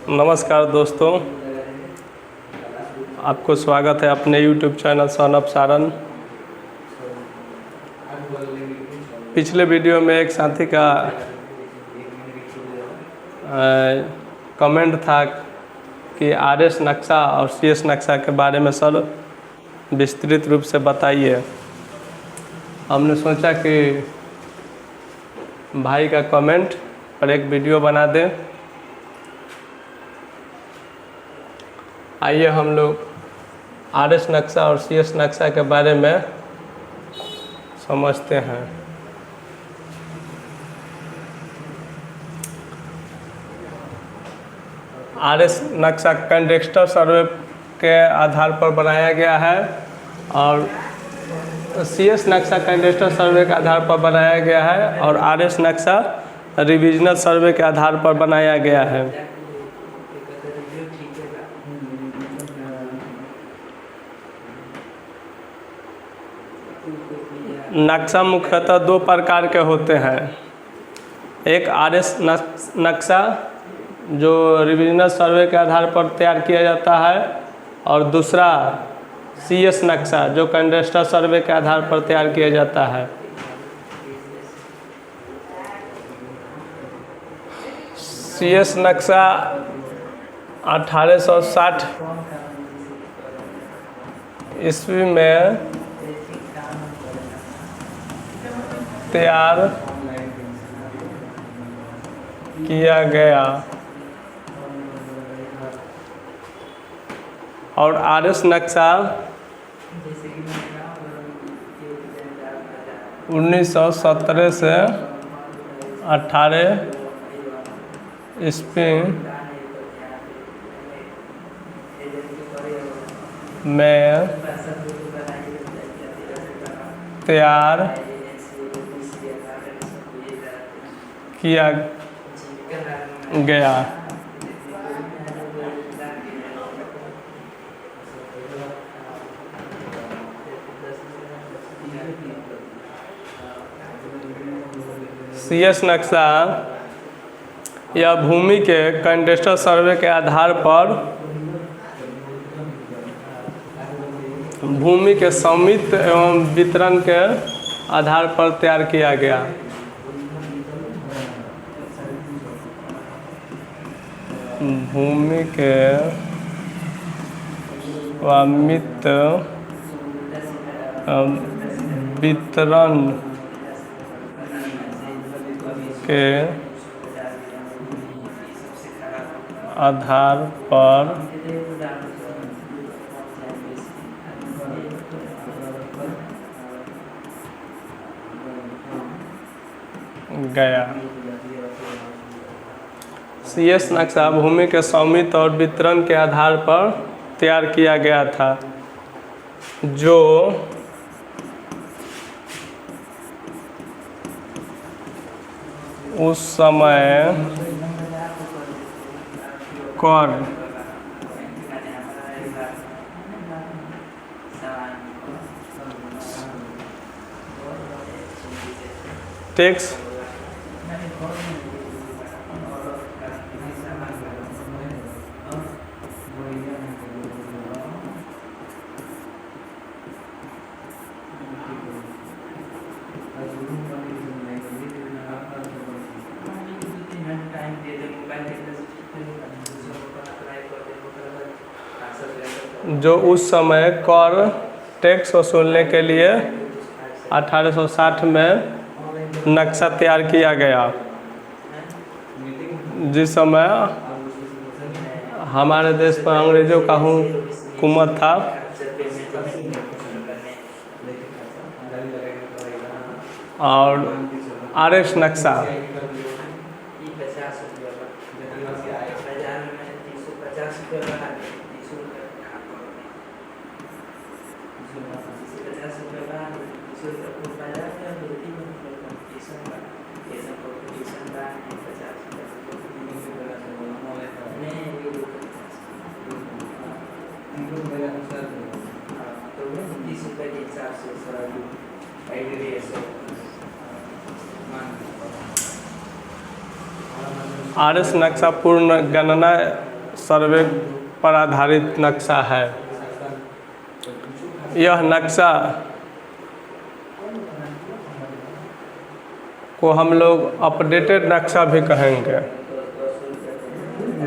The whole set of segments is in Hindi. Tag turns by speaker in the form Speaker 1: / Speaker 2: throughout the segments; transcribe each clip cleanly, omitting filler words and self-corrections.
Speaker 1: नमस्कार दोस्तों, आपको स्वागत है अपने YouTube channel son of Saran. पिछले वीडियो में एक साथी का कमेंट था कि RS नक्शा और CS नक्शा के बारे में सर विस्तृत रूप से बताइए। हमने सोचा कि भाई का कमेंट पर एक वीडियो बना दें। आइए हम लोग RS नक्शा और CS नक्शा के बारे में समझते हैं। RS नक्शा कंडेक्सटर सर्वे के आधार पर बनाया गया है और CS नक्शा कंडेक्सटर सर्वे के आधार पर बनाया गया है और RS नक्शा रिविजनल सर्वे के आधार पर बनाया गया है। नक्शा मुख्यतः दो प्रकार के होते हैं। एक RS नक्शा जो रिविजनल सर्वे के आधार पर तैयार किया जाता है और दूसरा CS नक्शा जो कंडेक्सटर सर्वे के आधार पर तैयार किया जाता है। CS नक्शा 1860 ईस्वी में तैयार किया गया और RS नक्शा 1917 से 18 ईस्वी में तैयार किया गया। CS नक्शा यह भूमि के कंडेक्सटर सर्वे के आधार पर भूमि के स्वामित्व एवं वितरण के आधार पर तैयार किया गया। भूमि के स्वामित्व वितरण के आधार पर गया। CS नक्शा भूमि के स्वामित्व और वितरण के आधार पर तैयार किया गया था, जो उस समय कर टैक्स जो उस समय कर टैक्स वसूलने के लिए 1860 में नक्शा तैयार किया गया, जिस समय हमारे देश पर अंग्रेजों का हुकूमत था। और RS नक्शा आरएस नक्शा पूर्ण गणना सर्वे पर आधारित नक्शा है। यह नक्शा को हम लोग अपडेटेड नक्शा भी कहेंगे।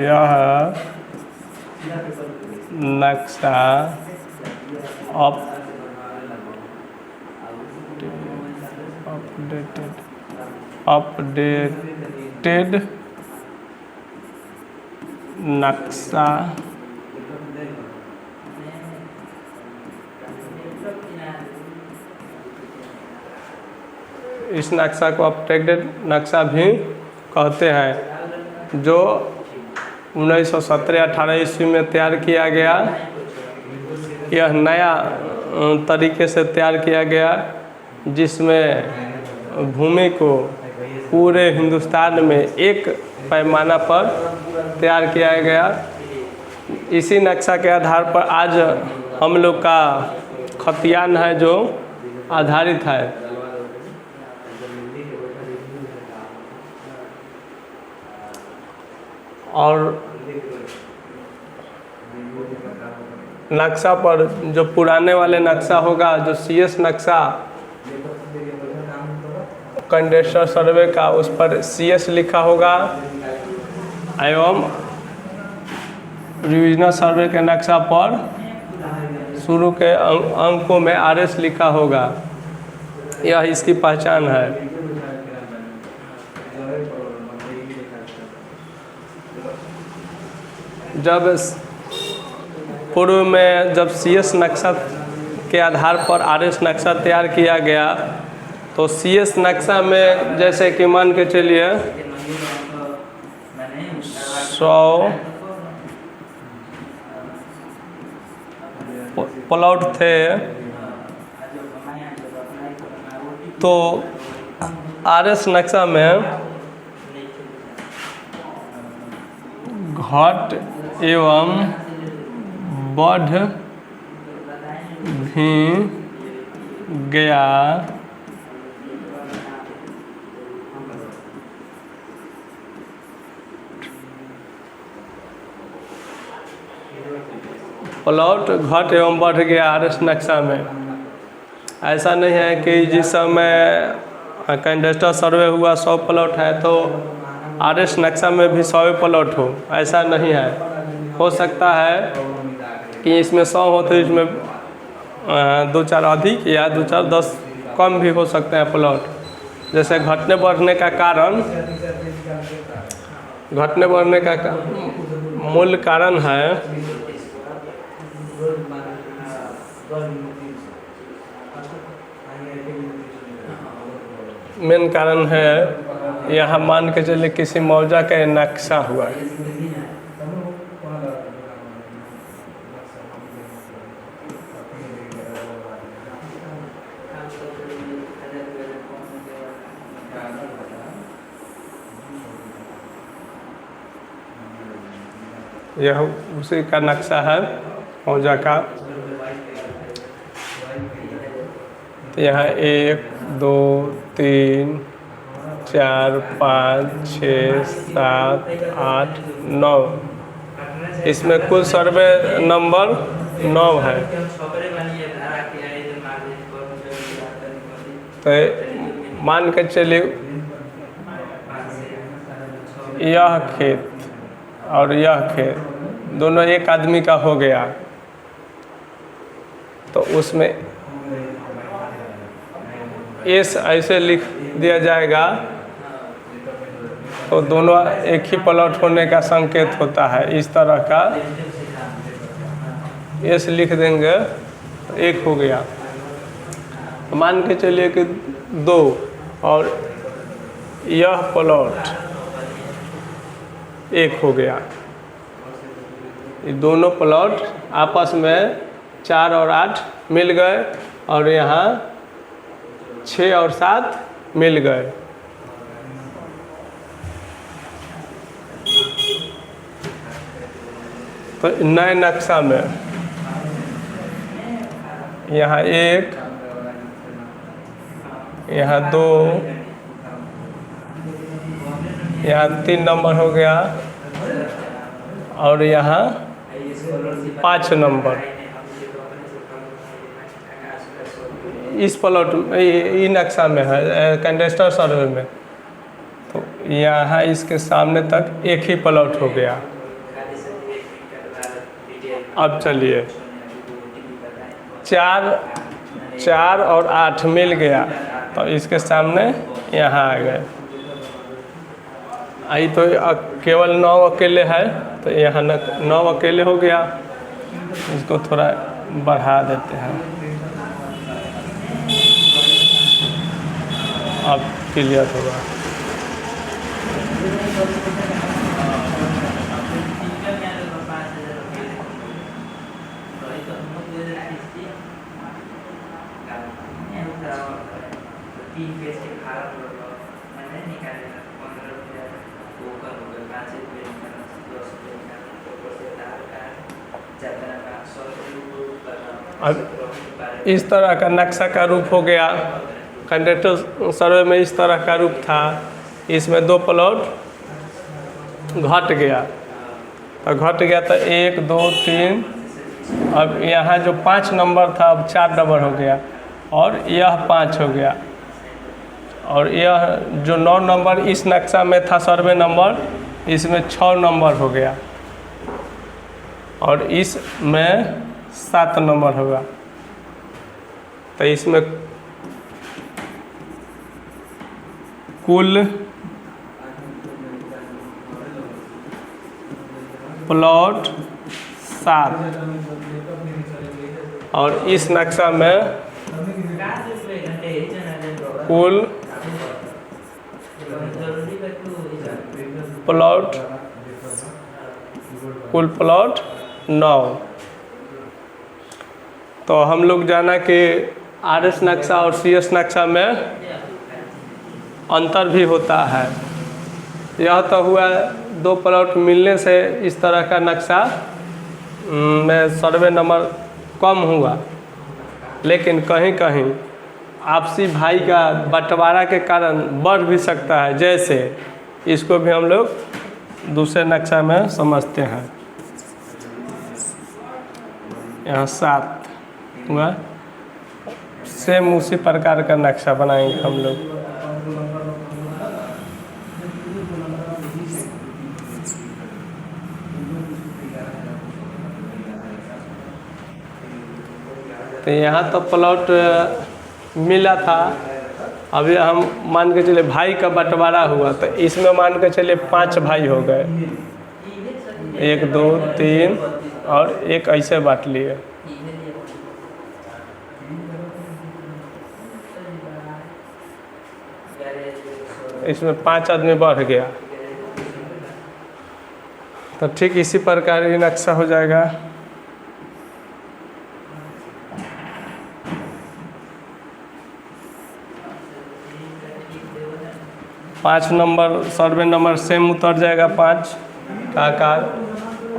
Speaker 1: यह नक्शा अपडेटेड नक्शा इस नक्शा को अपडेटेड नक्शा भी कहते हैं, जो 1917-18 ईस्वी में तैयार किया गया। यह नया तरीके से तैयार किया गया, जिसमें भूमि को पूरे हिंदुस्तान में एक पैमाना पर तैयार किया गया। इसी नक्शा के आधार पर आज हम लोग का खतियान है जो आधारित है। और नक्शा पर जो पुराने वाले नक्शा होगा, जो सीएस नक्शा कंडेंसर सर्वे का, उस पर सीएस लिखा होगा, एवं रिविजनल सर्वे के नक्शा पर शुरू के अंकों में आरएस लिखा होगा। यह इसकी पहचान है। जब पूर्व में जब सीएस नक्शा के आधार पर आरएस नक्शा तैयार किया गया, तो सीएस नक्शा में जैसे कि मान के चलिए 100 प्लॉट थे, तो आरएस नक्शा में घट एवं बढ़ भी गया। प्लॉट घट एवं बढ़ गया आरएस नक्शा में। ऐसा नहीं है कि जिस समय कैडेस्टर सर्वे हुआ 100 प्लॉट है तो आरएस नक्शा में भी 100 प्लॉट हो, ऐसा नहीं है। हो सकता है कि इसमें 100 हो तो इसमें 2-4 अधिक या 2-4-10 कम भी हो सकते हैं प्लॉट। जैसे घटने बढ़ने का कारण, घटने बढ़ने का मूल कारण है मेन कारण है, यहाँ मान के चलिए किसी मौजा का नक्शा हुआ है, यह उसी का नक्शा है मौजा का। तो यहाँ 1 2 3 4 5 6 7 8 9, इसमें कुल सर्वे नंबर 9 है। तो मान के चलिए यह खेत और यह खेत दोनों एक आदमी का हो गया, तो उसमें एस ऐसे लिख दिया जाएगा तो दोनों एक ही प्लॉट होने का संकेत होता है। इस तरह का एस लिख देंगे तो एक हो गया। मान के चलिए कि 2 और यह प्लॉट एक हो गया। ये दोनों प्लॉट आपस में 4 और 8 मिल गए और यहाँ 6 और 7 मिल गए। तो नए नक्शा में यहाँ 1, यहाँ 2, यहाँ 3 नंबर हो गया और यहाँ 5 नंबर। इस प्लॉट ई नक्शा में है कैडेस्टर सर्वे में, तो यहाँ इसके सामने तक एक ही प्लॉट हो गया। अब चलिए 4 और 8 मिल गया, तो इसके सामने यहाँ आ गए। आई तो केवल 9 अकेले है, तो यहाँ 9 अकेले हो गया। इसको थोड़ा बढ़ा देते हैं, अब क्लियर होगा। अब इस तरह का नक्शा का रूप हो गया। कैडेस्टर सर्वे में इस तरह का रूप था, इसमें 2 प्लॉट घट गया, तो घट गया तो 1 2 3। अब यहाँ जो 5 नंबर था अब 4 नंबर हो गया, और यह 5 हो गया, और यह जो 9 नंबर इस नक्शा में था सर्वे नंबर, इसमें 6 नंबर हो गया, और इसमें 7 नंबर होगा। तो इसमें कुल प्लॉट 7, और इस नक्शा में कुल प्लॉट 9। तो हम लोग जाना कि RS नक्शा और CS नक्शा में अंतर भी होता है। यह तो हुआ 2 प्लॉट मिलने से इस तरह का नक्शा में सर्वे नंबर कम हुआ, लेकिन कहीं कहीं आपसी भाई का बंटवारा के कारण बढ़ भी सकता है। जैसे इसको भी हम लोग दूसरे नक्शा में समझते हैं। यहाँ 7 हुआ, सेम उसी प्रकार का नक्शा बनाएंगे हम लोग। तो यहाँ तो प्लॉट मिला था, अभी हम मान के चले भाई का बंटवारा हुआ, तो इसमें मान के चले 5 भाई हो गए, 1 2 3 और 1 ऐसे बांट लिए। इसमें 5 आदमी बढ़ गया, तो ठीक इसी प्रकार ये नक्शा हो जाएगा। पाँच नंबर सर्वे नंबर सेम उतर जाएगा 5 का आकार,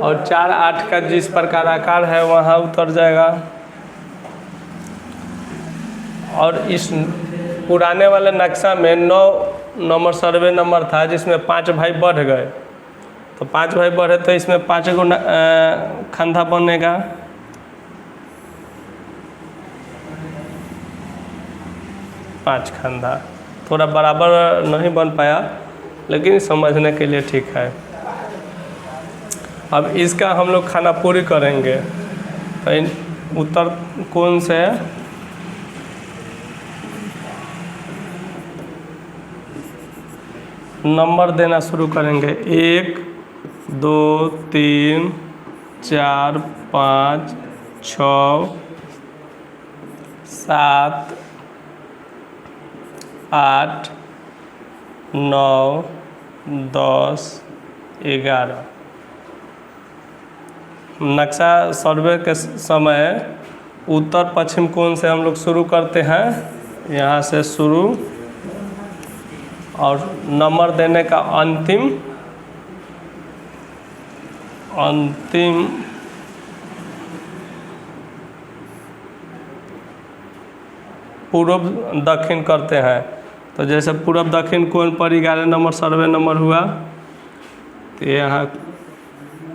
Speaker 1: और 4 8 का जिस प्रकार आकार है वहाँ उतर जाएगा। और इस पुराने वाले नक्शा में 9 नंबर सर्वे नंबर था, जिसमें 5 भाई बढ़ गए, तो 5 भाई बढ़े तो इसमें 5 गो खंधा बनेगा। पाँच खंधा थोड़ा बराबर नहीं बन पाया, लेकिन समझने के लिए ठीक है। अब इसका हम लोग खाना पूरी करेंगे। तो उत्तर कोण से नंबर देना शुरू करेंगे। 1 2 3 4 5 6 7 8 9 10 11। नक्शा सर्वे के समय उत्तर पश्चिम कोण से हम लोग शुरू करते हैं, यहाँ से शुरू, और नंबर देने का अंतिम पूर्व दक्षिण करते हैं। तो जैसे पूर्व दक्षिण कोण पर 11 नंबर सर्वे नंबर हुआ, तो यहाँ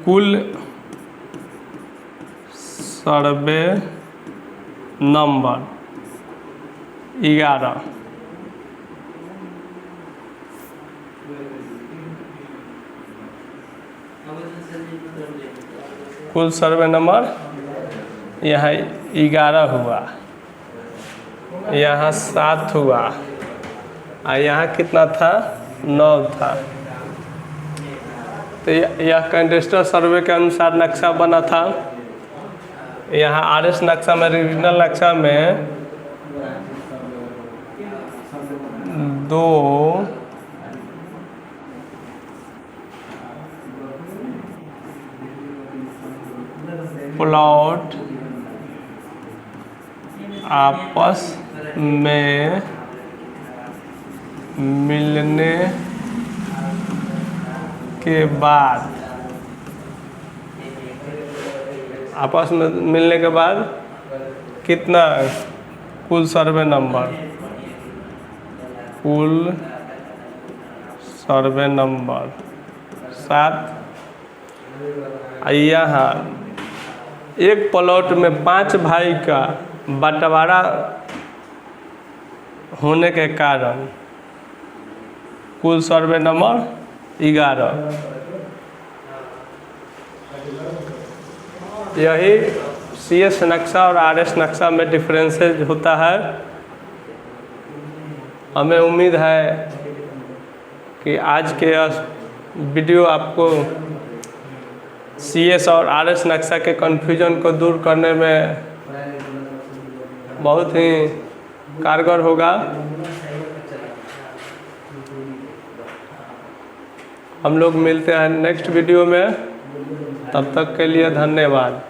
Speaker 1: कुल सर्वे नंबर 11, कुल सर्वे नंबर यहाँ 11 हुआ, यहाँ 7 हुआ, और यहाँ कितना था, 9 था। तो यह कैडेस्ट्रल सर्वे के अनुसार नक्शा बना था। यहाँ आरएस नक्शा में, रीजनल नक्शा में 2 प्लॉट आपस में मिलने के बाद, आपस में मिलने के बाद कितना, कुल सर्वे नंबर, कुल सर्वे नंबर 7। यहाँ एक प्लॉट में 5 भाई का बंटवारा होने के कारण कुल सर्वे नंबर 11। यही CS नक्शा और RS नक्शा में डिफरेंसेस होता है। हमें उम्मीद है कि आज के वीडियो आपको CS और RS नक्शा के कन्फ्यूजन को दूर करने में बहुत ही कारगर होगा। हम लोग मिलते हैं नेक्स्ट वीडियो में, तब तक के लिए धन्यवाद।